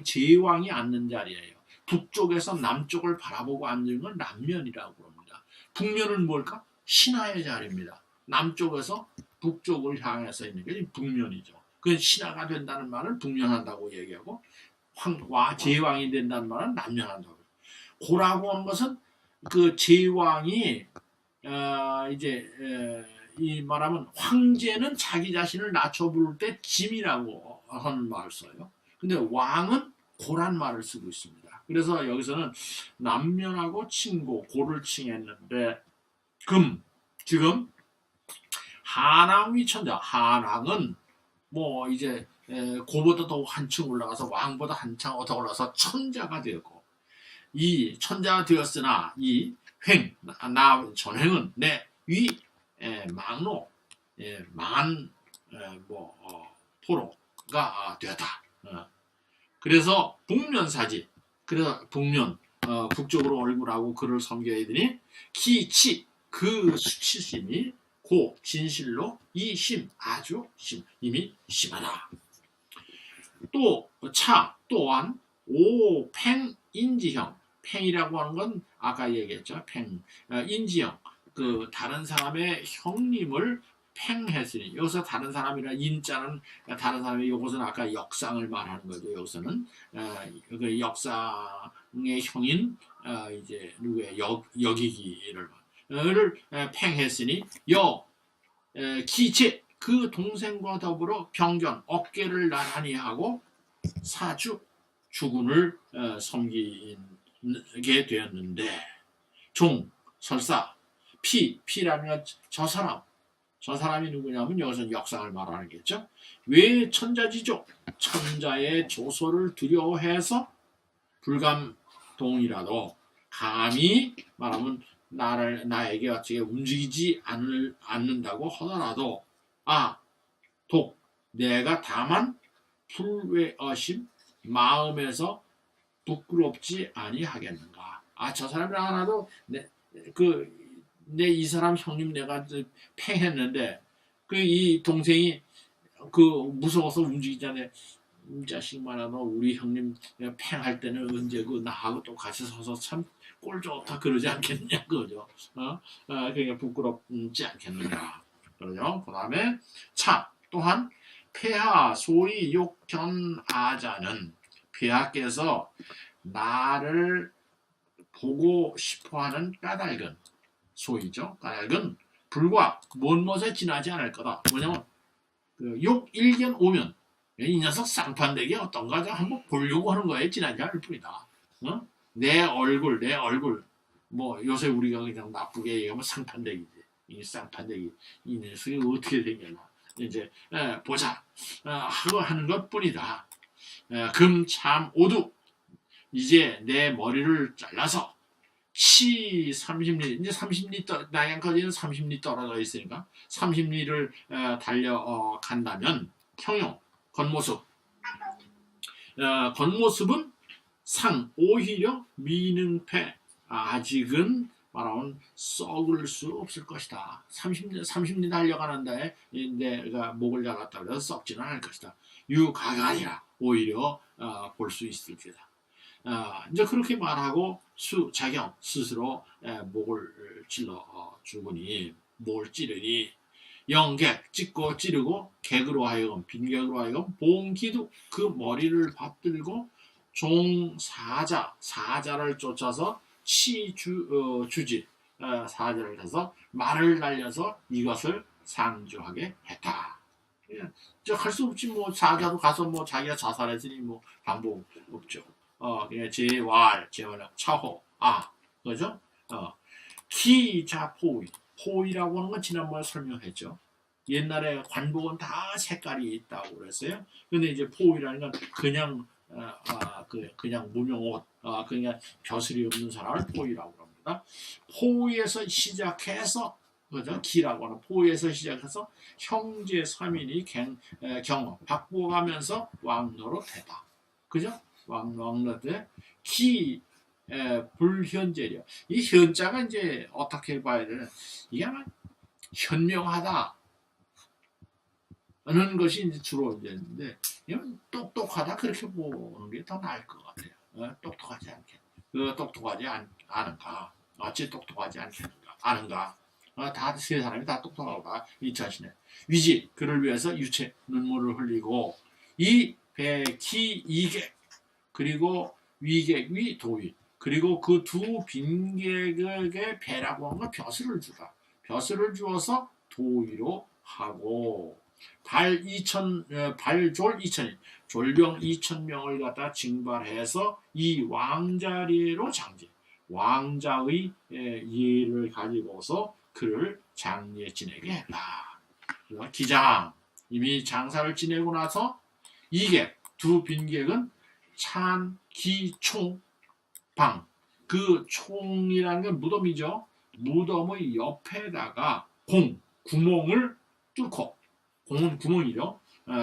제왕이 앉는 자리예요. 북쪽에서 남쪽을 바라보고 앉는 건 남면이라고 합니다. 북면은 뭘까? 신하의 자리입니다. 남쪽에서 북쪽을 향해서 있는 게 북면이죠. 그 신하가 된다는 말은 북면한다고 얘기하고 제왕이 된다는 말은 남면한다고. 고라고 하는 것은 그 제왕이 이 말하면 황제는 자기 자신을 낮춰 부를 때 짐이라고 하는 말을 써요. 근데 왕은 고란 말을 쓰고 있습니다. 그래서 여기서는 남면하고 친고 고를 칭했는데 지금 한왕 위천자 한왕은 뭐 이제 고보다 더 한층 올라가서 왕보다 한층 더 올라가서 천자가 되었고 이 천자가 되었으나 이 전횡은 내 위 망노 망한 포로가 되었다. 그래서 북면사지 그래서 북쪽으로 얼굴하고 그를 섬겨야 되니 기치 그 수치심이 고 진실로 이 심 아주 이미 심하다. 또 또한 오팽인지형 팽이라고 하는 건 아까 얘기했죠. 인지형 그 다른 사람의 형님을 팽했으니 여기서 다른 사람이라 인자는 다른 사람의 이것은 아까 역상을 말하는 거죠. 여기서는 그 역상의 형인 이제 누구의 여기기를 팽했으니 기체 그 동생과 더불어 병견 어깨를 나란히 하고 사주 주군을 섬기게 되었는데 설사 피라면 저 사람이 누구냐면 여기서 역상을 말하는겠죠. 왜 천자지죠? 천자의 조소를 두려워해서 불감동이라도 감히 말하면 나에게 어떻게 움직이지 않는다고 하더라도 내가 다만 불외어심 마음에서 부끄럽지 아니하겠는가. 저 사람이랑 하나도 내 이 사람 형님 내가 팽했는데 이 동생이 무서워서 움직이잖아요. 이 자식만하고 우리 형님 팽할 때는 언제 나하고 똑같이 서서 참 꼴 좋다 그러지 않겠냐 그죠? 그러니까 부끄럽지 않겠는가. 그러죠. 그 다음에 또한 폐하 소위 욕견 아자는 폐하께서 나를 보고 싶어하는 까닭은 소위죠. 까닭은 불과 먼 못에 지나지 않을 거다. 뭐냐면 욕 일견 오면 이 녀석 쌍판되게 어떤가 한번 보려고 하는 거에 지나지 않을 뿐이다. 내 얼굴 뭐 요새 우리가 그냥 나쁘게 얘기하면 쌍판되기지. 이 쌍판되기 이 녀석이 어떻게 생겼나 이제 보자 하고 하는 것뿐이다. 금 참 오두 이제 내 머리를 잘라서 치 30리 이제 30리 나양까지는 30리 떨어져 있으니까 30리를 달려간다면 형용 겉모습은 오히려 미능패 아직은 말하면 썩을 수 없을 것이다. 30리 달려가는데 내가 목을 잘랐다 그래서 썩지는 않을 것이다. 유가가 아니라 오히려 볼 수 있을 게다. 이제 그렇게 말하고 자경 스스로 목을 찔러 죽으니 목을 찌르니 영객 찢고 찌르고 객으로 하여금 빈객으로 하여금 봉기도 그 머리를 받들고 사자를 쫓아서 주지 사자를 해서 말을 날려서 이것을 상주하게 했다. 할 수 없지 뭐 사자도 가서 뭐 자기가 자살했으니 뭐 방법 없죠. 제왈 차호 그죠? 포위라고 하는 건 지난번에 설명했죠. 옛날에 관복은 다 색깔이 있다고 그랬어요. 근데 이제 포위라는 건 그냥 그냥 무명옷 그냥 벼슬이 없는 사람을 포위라고 합니다. 포위에서 시작해서 그죠? 기라고 하는 포에서 시작해서 형제 3인이 경어 바꿔가면서 왕노로 되다. 그죠? 왕노로 돼. 기 불현재력. 이 현자가 이제 어떻게 봐야 되나? 이게 아마 현명하다. 는 것이 이제 주로 이제 있는데, 이건 똑똑하다 그렇게 보는 게 더 나을 것 같아요. 똑똑하지 않게. 똑똑하지 않은가? 어찌 똑똑하지 않은가? 다 세 사람이 다 똑똑하다 이 자신의 위지 그를 위해서 유체 눈물을 흘리고 이 배기 이객 그리고 위객 위 도위 그리고 그 두 빈객에게 배라고 하는 건 벼슬을 주다. 벼슬을 주어서 도위로 하고 발졸 2천인 졸병 2,000명을 갖다 징발해서 이 왕자리로 장제 왕자의 예를 가지고서 그를 장례 지내게 했다. 기장 이미 장사를 지내고 나서 이객 두 빈객은 찬, 기, 총, 방 그 총이라는 게 무덤이죠. 무덤의 옆에다가 구멍을 뚫고 공은 구멍이죠.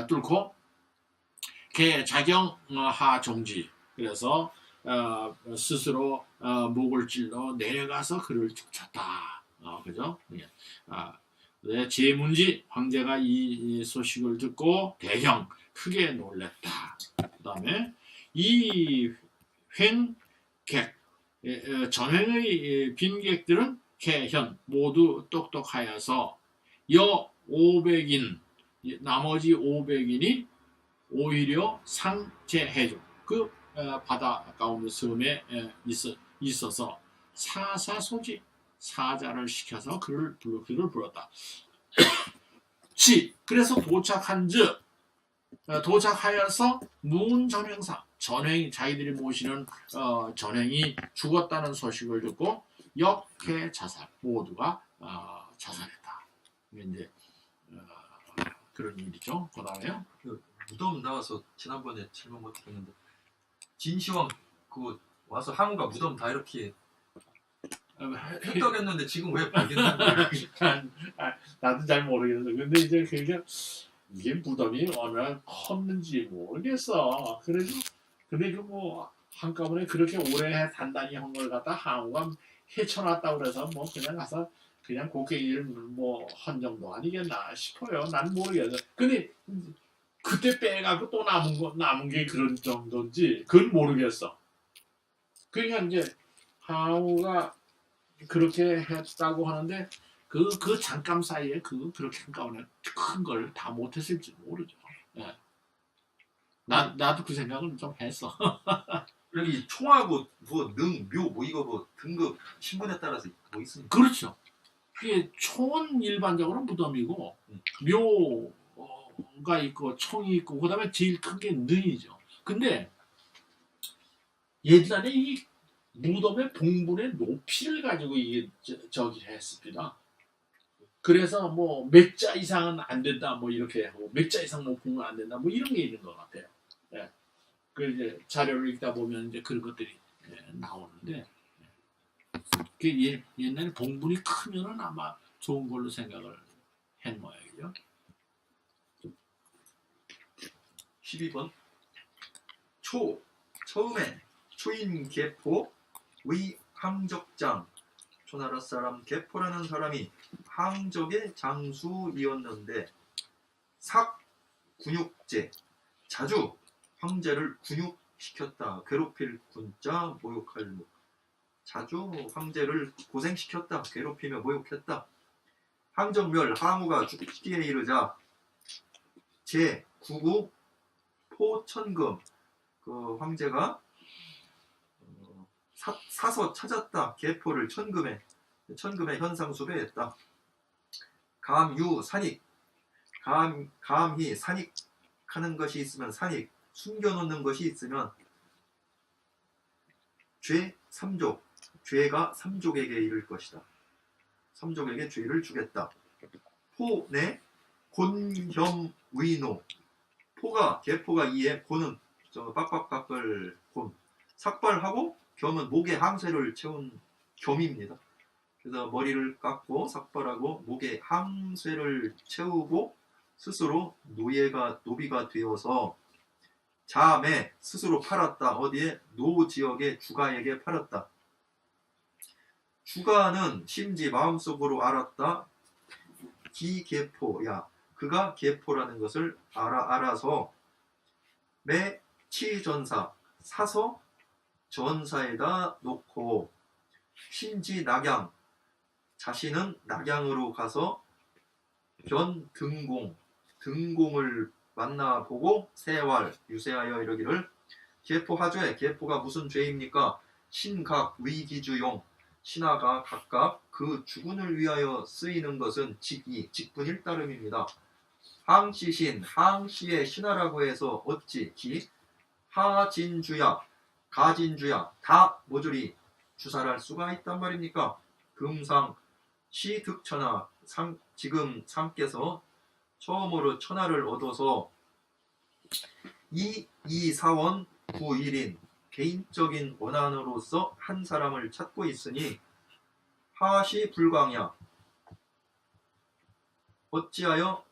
뚫고 자경 하 정지 그래서 스스로 목을 찔러 내려가서 그를 쫓았다. 그죠? 제문지 황제가 이 소식을 듣고 대형 크게 놀랬다. 그 다음에 이 횡객 전횡의 빈객들은 개현 모두 똑똑하여서 여 500인 나머지 500인이 오히려 상제해줘 그 바다 가운데 섬에 있어서 사사소지 사자를 시켜서 그를 불렀다. 그래서 도착하여서 문전횡사 전횡이 자기들이 모시는 전횡이 죽었다는 소식을 듣고 역해 자살 모두가 자살했다. 이제 그런 일이죠. 그다음에요. 무덤 나와서 지난번에 질문 못 드렸는데 진시황 그 와서 항우가 무덤 다 이렇게 획득했는데 지금 왜 발견한 거야? 나도 잘 모르겠어. 근데 이제 그게 이게 무덤이 얼마나 컸는지 모르겠어. 그래서 근데 그 뭐 한꺼번에 그렇게 오래 단단히 한 걸 갖다 항우가 헤쳐놨다 그래서 뭐 그냥 가서 그냥 고개일 뭐한 정도 아니겠나 싶어요. 난 모르겠어. 근데 그때 빼가고 또 남은 게 그런 정도인지 그건 모르겠어. 그러니까 이제 항우가 그렇게 했다고 하는데 그 잠깐 사이에 그렇게 한꺼번에 큰 걸 다 못했을지 모르죠. 예. 나도 그 생각은 좀 했어. 여기 총하고 뭐 묘 뭐 이거 뭐 등급 신분에 따라서 뭐 있습니까? 그렇죠. 그게 총은 일반적으로 무덤이고 묘가 있고 총이 있고 그다음에 제일 큰 게 능이죠. 근데 옛날에 이 무덤의 봉분의 높이를 가지고 이게 저기 했습니다. 그래서 뭐 몇 자 이상은 안 된다 뭐 이렇게 하고 몇 자 이상 높은 건 안 된다 뭐 이런 게 있는 것 같아요. 예. 그 이제 자료를 읽다 보면 이제 그런 것들이 나오는데 그 옛날에 봉분이 크면은 아마 좋은 걸로 생각을 한 모양이죠. 12번 처음에 초인 개포 의 항적장 초나라 사람 개포라는 사람이 항적의 장수이었는데 군육제 자주 황제를 군육시켰다. 괴롭힐 군자 모욕할 목 자주 황제를 고생시켰다. 괴롭히며 모욕했다. 항정멸 항우가 죽기에 이르자 제9구 포천금 그 황제가 사서 찾았다. 개포를 천금에 현상 수배했다. 감유 산익 감히 산익하는 것이 있으면 산익 숨겨놓는 것이 있으면 죄 3족 죄가 3족에게 이를 것이다. 3족에게 죄를 주겠다. 포내 곤겸의노 개포가 이에 곤은 빡빡빡을 곤 삭발하고 겸은 목에 항쇠를 채운 겸입니다. 그래서 머리를 깎고 삭발하고 목에 항쇠를 채우고 스스로 노비가 되어서 자매 스스로 팔았다. 어디에? 노 지역의 주가에게 팔았다. 주가는 심지 마음속으로 알았다. 기계포야. 그가 계포라는 것을 알아서 매 치전사 사서 전사에다 놓고 심지 낙양 자신은 낙양으로 가서 변 등공을 만나보고 세왈 유세하여 이러기를 계포하죄. 계포가 무슨 죄입니까? 신각 위기주용 신하가 각각 그 주군을 위하여 쓰이는 것은 직분일 따름입니다. 항시신 항시의 신하라고 해서 어찌 기 하진주야 가진주야 다 모조리 주살할 수가 있단 말입니까? 금상 시득천하 지금 상께서 처음으로 천하를 얻어서 이사원 9일인 개인적인 원한으로서 한 사람을 찾고 있으니 하시 불광야 어찌하여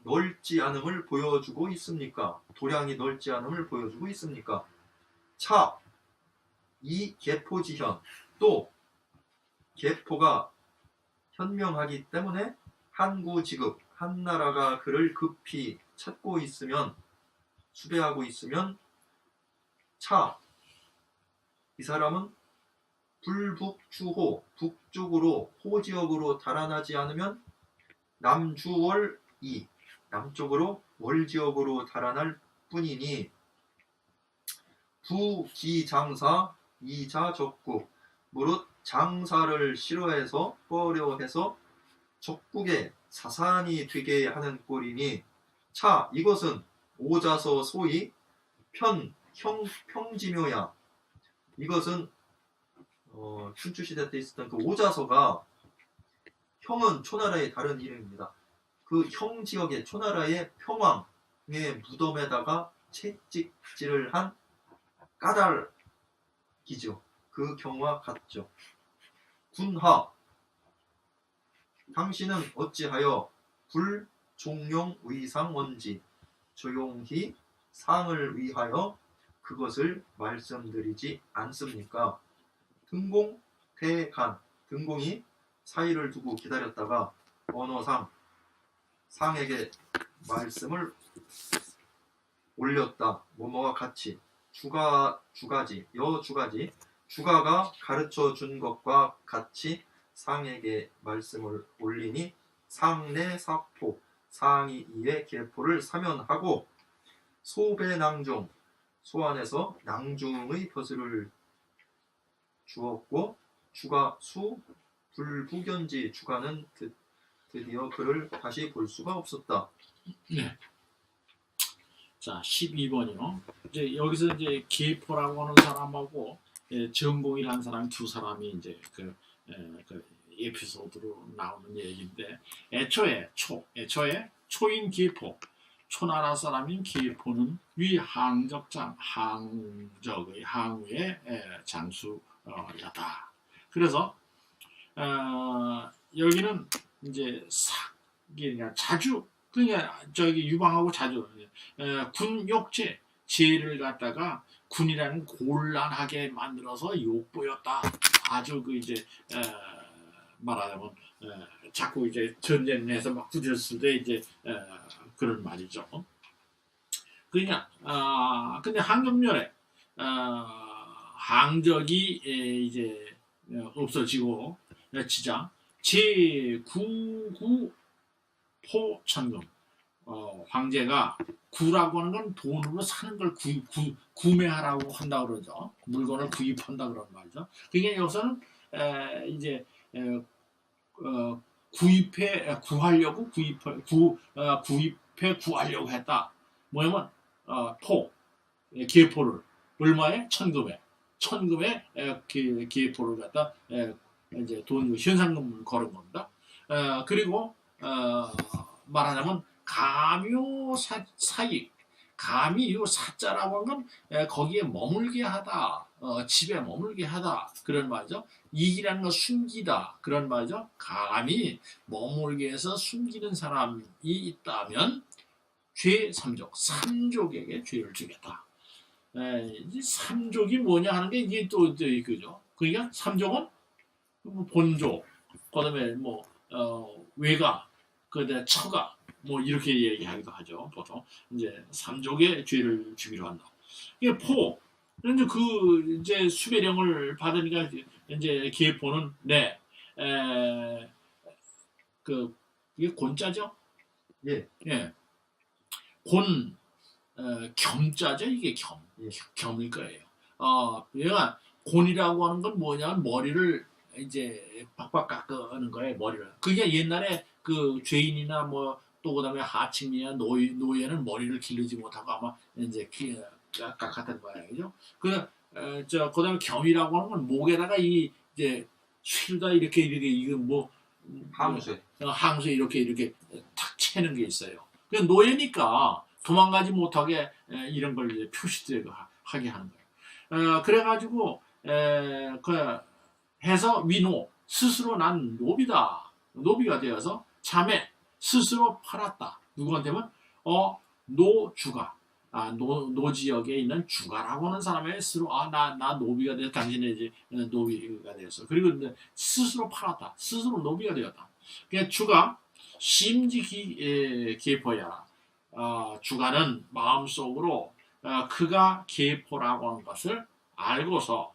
넓지 않음을 보여주고 있습니까? 도량이 넓지 않음을 보여주고 있습니까? 차 이 계포지현 또 계포가 현명하기 때문에 한구지급 한나라가 그를 급히 찾고 있으면 수배하고 있으면 차 이 사람은 불북주호 북쪽으로 호지역으로 달아나지 않으면 남주월이 남쪽으로 월지역으로 달아날 뿐이니 부기장사 이자적국 무릇 장사를 싫어해서 꺼려해서 적국에 사산이 되게 하는 꼴이니 차 이것은 오자서 소위 평지묘야. 이것은 춘추시대 때 있었던 그 오자서가 형은 초나라의 다른 이름입니다. 그 형 지역의 초나라의 평왕의 무덤에다가 채찍질을 한 까닭이죠. 그 경우와 같죠. 군하 당신은 어찌하여 불종용 의상원지 조용히 상을 위하여 그것을 말씀드리지 않습니까? 등공 대간 등공이 사이를 두고 기다렸다가 언어상 상에게 말씀을 올렸다. 뭐뭐와 같이 주가지 여주가지 주가가 가르쳐 준 것과 같이 상에게 말씀을 올리니 상내 사포 상이 이에 계포를 사면하고 소배낭중 소 안에서 낭중의 벼슬을 주었고 주가 수 불부견지 주가는 드디어 그를 다시 볼 수가 없었다. 네. 자, 12번이요. 이제 여기서 이제 계포라고 하는 사람하고 정공이라는 사람 두 사람이 이제 그 에피소드로 나오는 얘기인데 애초에 초인 계포 초나라 사람인 계포는 위항적장 항적의 항우의 장수였다. 그래서 여기는 이제 그러니까 자주 그러니까 저기 유방하고 자주 군욕죄 죄를 갖다가 군이라는 곤란하게 만들어서 욕보였다. 아주 그 이제 말하자면 자꾸 이제 전쟁에서 막 부딪혔을 때 이제 그런 말이죠. 그러니까 근데 항정멸에 항적이 이제 없어지고 치자 제9구 포천금 황제가 구라고 하는 건 돈으로 사는 걸 구매하라고 한다 그러죠. 물건을 구입한다 그런 말이죠. 그러니까 여기서는 이제 구하려고 구하려고 했다. 뭐냐면 계포를 얼마에? 천금에 계포를 갖다 이제 돈 현상금을 걸은 겁니다. 그리고 말하자면 감히 이 사자라고 하는 건 거기에 머물게 하다, 집에 머물게 하다 그런 말이죠. 이기라는 건 숨기다 그런 말이죠. 감히 머물게 해서 숨기는 사람이 있다면 죄 3족, 3족에게 죄를 주겠다. 이 3족이 뭐냐 하는 게 이게 또 그죠. 그러니까 3족은 뭐 본족, 그다음에 뭐 외가, 그다음에 처가 뭐 이렇게 얘기하기도 하죠. 보통 이제 3족의 죄를 주기로 한다. 이게 포 이제 그 이제 수배령을 받으니까 이제 계포는 네, 그 이게 곤자죠? 예. 예, 곤 겸자죠. 이게 예. 겸일 거예요. 얘가 곤이라고 하는 건 뭐냐면 머리를 이제 박박 깎는 거예요. 머리를. 그게 옛날에 그 죄인이나 뭐 또 그다음에 하층이나 노예는 머리를 기르지 못하고 아마 이제 깎았던 거예요. 그죠? 그다음에 겸이라고 하는 건 목에다가 이제 쉴다 이렇게 이거 뭐 항쇠. 항쇠 이렇게 탁 채는 게 있어요. 그 노예니까 도망가지 못하게 이런 걸 이제 표시되게 하게 하는 거예요. 그래가지고 해서 위노 스스로 난 노비가 되어서 자매 스스로 팔았다. 누구한테면 노주가 노지역에 있는 주가라고 하는 사람의 스스로 나 노비가 돼서 당신의 이제 노비가 되었어. 그리고 스스로 팔았다. 스스로 노비가 되었다. 그러니까 주가 심지 계포야. 주가는 마음속으로 그가 계포라고 하는 것을 알고서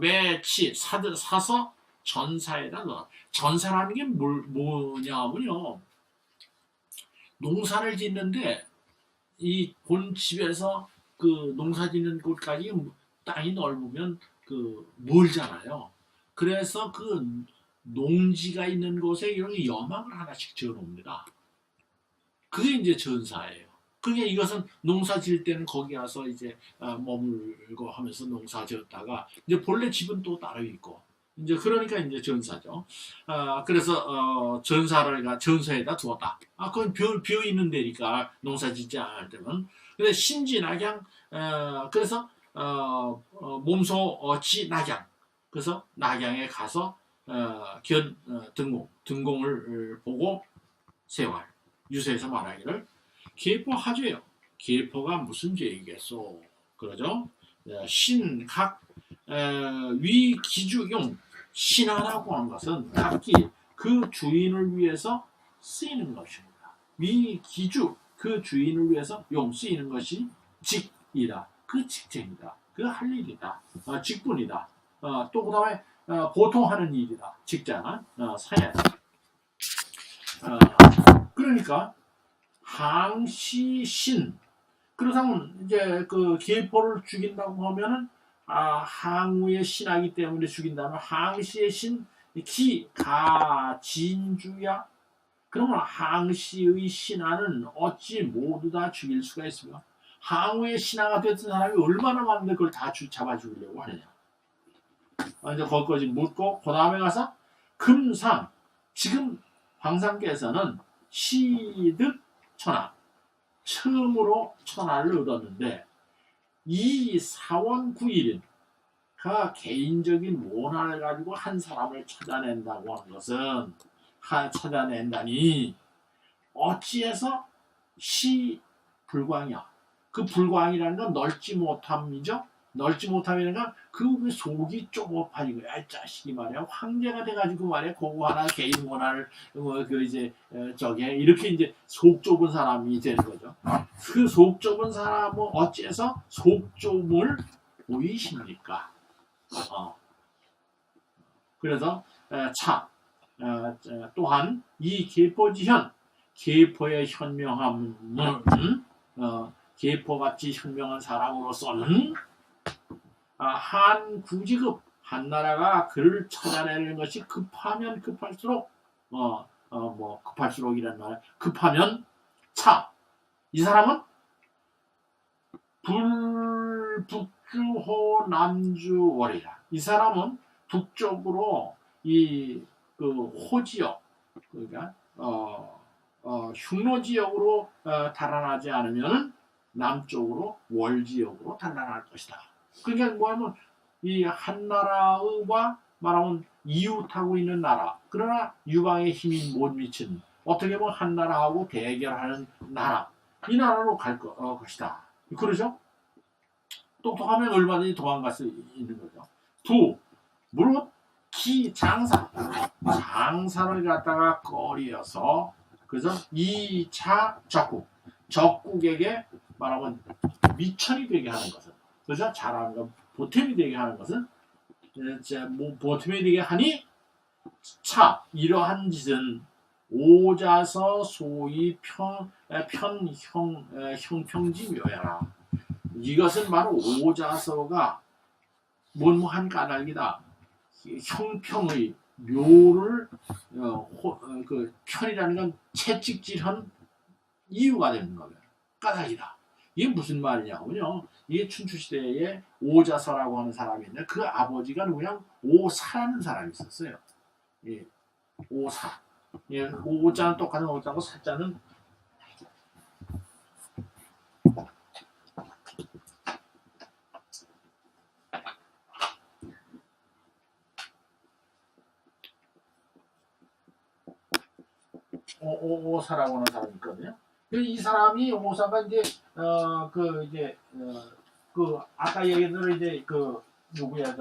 매치 사서 전사에다 넣어. 전사라는 게 뭐냐면요. 농사를 짓는데 이 본집에서 그 농사 짓는 곳까지 땅이 넓으면 그 멀잖아요. 그래서 그 농지가 있는 곳에 이런 여망을 하나씩 지어 놓습니다. 그게 이제 전사예요. 그게 이것은 농사 지을 때는 거기 가서 이제 머물고 하면서 농사 지었다가 이제 본래 집은 또 따로 있고 이제 그러니까 이제 전사죠. 그래서 전사에다 두었다. 그건 비어 있는 데니까 농사 짓지 않을 때는. 근데 신진낙양 그래서 몸소 지낙양 그래서 낙양에 가서 등공을 보고 세활 유세에서 말하기를 계포하죄요. 계포가 무슨 죄이겠소? 그러죠? 신각 위기주용 신하라고 하는 것은 각기 그 주인을 위해서 쓰이는 것입니다. 위기주 그 주인을 위해서 쓰이는 것이 직이다. 그 직책이다. 그 할 일이다. 직분이다. 또 그다음에 보통 하는 일이다. 직장은 사야. 그러니까 항시신 그렇다면 이제 그 계포를 죽인다고 하면은 항우의 신하기 때문에 죽인다면 항시의 신 진주야. 그러면 항시의 신하는 어찌 모두 다 죽일 수가 있습니까? 항우의 신하가 됐던 사람이 얼마나 많은데 그걸 다 잡아 죽이려고 하느냐. 이제 거기까지 묻고 그 다음에 가서 금상 지금 황상께서는 시득 천하 처음으로 천하를 얻었는데 이 사원 9일인 그 개인적인 원한을 가지고 한 사람을 찾아낸다고 하는 것은 찾아낸다니 어찌해서 불광이야. 그 불광이라는 건 넓지 못함이죠. 넓지 못함이라는 건 그 속이 좁아진 거야. 자식이 말이야. 황제가 돼가지고 말이야. 그거 하나 개인 원한을 그 이제 저게 이렇게 이제 속 좁은 사람이 되는 거죠. 그 속 좁은 사람은 어찌해서 속 좁음을 보이십니까? 그래서 또한 이 계포지현 계포의 현명함은 계포같이 현명한 사람으로서는 한 구지급 한 나라가 그를 찾아내는 것이 급하면 급할수록 급할수록이란 말 급하면 이 사람은 북주호 남주월이라. 이 사람은 북쪽으로 이 그 호지역 그러니까 흉노 지역으로 달아나지 않으면 남쪽으로 월 지역으로 달아날 것이다. 그러니까 뭐하면 이 한 나라와 말하면 이웃하고 있는 나라, 그러나 유방의 힘이 못 미친 어떻게 보면 한 나라하고 대결하는 나라, 이 나라로 갈 것이다. 그러죠? 똑똑하면 얼마든지 도망갈 수 있는 거죠. 무릇 장사를 갖다가 꺼리어서 그래서 2차 적국에게 말하면 미천이 되게 하는 것은, 그죠? 잘하는 것, 보탬이 되게 하는 것은 보탬이 되게 하니 이러한 짓은 오자서 소위 형평지묘야라. 이것은 바로 오자서가 뭔뭐한 까닭이다. 형평의 묘를 그 편이라는 건 채찍질한 이유가 되는 거예요. 까닭이다. 이게 무슨 말이냐면요. 이게 춘추시대에 오자서라고 하는 사람이 있는데 그 아버지가 누구냐? 오사라는 사람이 있었어요. 예, 오사. 예, 오자는 똑같은 오자고 사자는 오사라고 하는 사람이 있거든요. 이 사람이 오사가 이제 그 아까 얘기대로 이제 그 누구야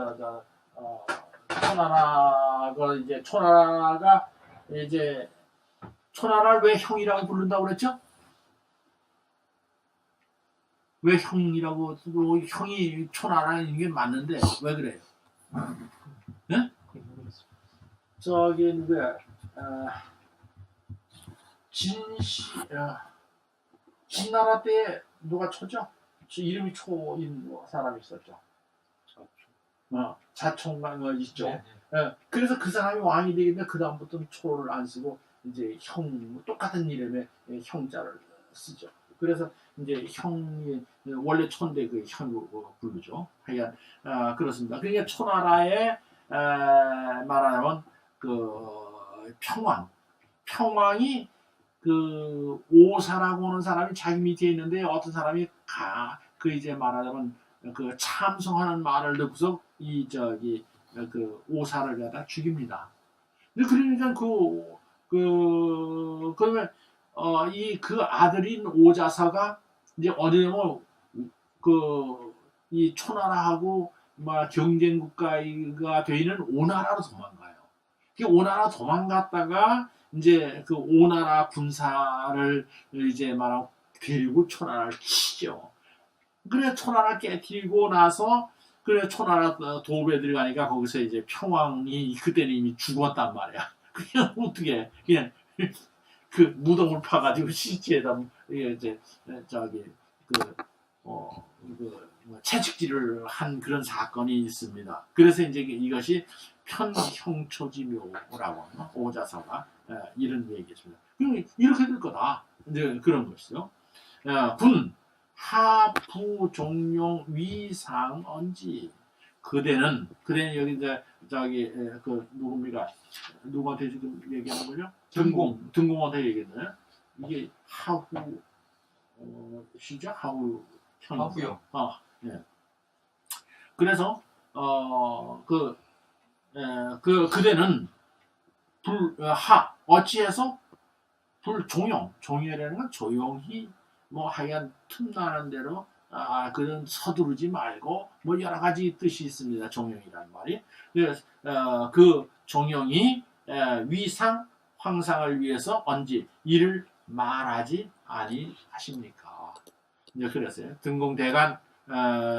초나라가 이제 초나라를 왜 형이라고 부른다고 그랬죠? 왜 형이라고 형이 초나라는 게 맞는데 왜 그래요? 네? 저기 누구야? 진나라 때 누가 초죠? 이름이 초인 사람이 있었죠. 자총강 있죠. 네. 예, 그래서 그 사람이 왕이 되겠는데 그 다음부터는 초를 안 쓰고 이제 형 똑같은 이름의 형자를 쓰죠. 그래서 이제 형이 원래 초인데 그 형으로 부르죠. 하여간 그렇습니다. 그러니까 초나라의 말하자면 그 평왕이 그 오사라고 하는 사람이 자기 밑에 있는데 어떤 사람이 그 이제 말하자면 그 참성하는 말을 듣고서 그 오사를 갖다 죽입니다. 근데 그러니까 그러면 이 그 아들인 오자서가 이제 어디면 이 초나라하고 막 경쟁 국가가 돼 있는 오나라로 도망가요. 그 오나라 도망갔다가 이제 그 오나라 군사를 이제 말하고 데리고 초나라를 치죠. 그래 초나라 깨뜨리고 나서 그래 초나라 도읍에 들어가니까 거기서 이제 평왕이 그때는 이미 죽었단 말이야. 그냥 어떻게 그냥 그 무덤을 파가지고 시체에다 이제 채찍질을 한 그런 사건이 있습니다. 그래서 이제 이것이 편형초지묘라고 하는 오자서가 이런 얘기했습니다. 이렇게 될 거다. 이제 그런 것이죠. 군 하부 종용 위상언지 그대는 여기 이제 그 누굽니까? 누구한테 지금 얘기하는 거죠? 등공한테 얘기했나요? 이게 하후 시작 하후요. 예. 그래서 그대는 어찌해서 종용이라는 건 조용히 뭐 하여간 틈나는 대로 그런 서두르지 말고 뭐 여러 가지 뜻이 있습니다. 종용이라는 말이. 그래서 그 종용이 위상 황상을 위해서 언제 이를 말하지 아니하십니까? 이제 그랬어요. 등공대간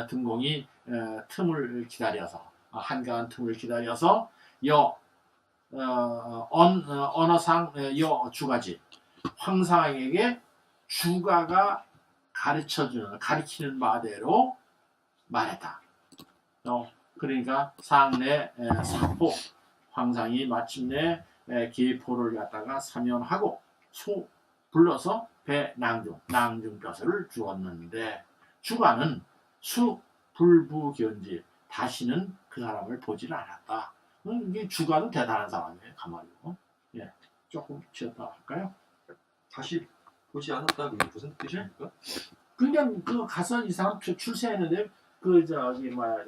등공이 틈을 기다려서 한가한 틈을 기다려서 언어상 주가지 황상에게 주가가 가르치는 바대로 말했다. 그러니까 상내 사포 황상이 마침내 계포를 갖다가 사면하고 불러서 배 낭중벼슬을 주었는데 주가는 불부견지 다시는 그 사람을 보질 않았다. 이게 주가는 대단한 사람이에요. 가만히요. 예, 조금 쉬었다 할까요? 다시 보지 않았다 그게 무슨 뜻입니까? 그냥 그 가서 이 사람 출세했는데 그 저기 뭐야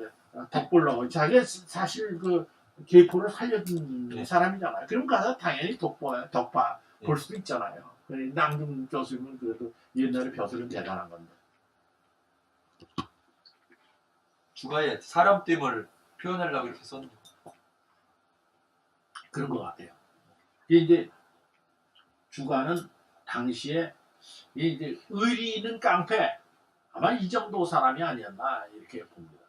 덕보려고 자기가 사실 그 계포를 살려준 네. 사람이잖아요. 그럼 가서 당연히 덕봐 네. 볼 수도 있잖아요. 낭중 벼슬은 그래도 옛날에 벼슬은 대단한 건데. 주가에 사람 됨을 표현하려고 이렇게 썼는데 그런 것 같아요. 이제 주가는 당시에 이제 의리 있는 깡패 아마 이 정도 사람이 아니었나 이렇게 봅니다.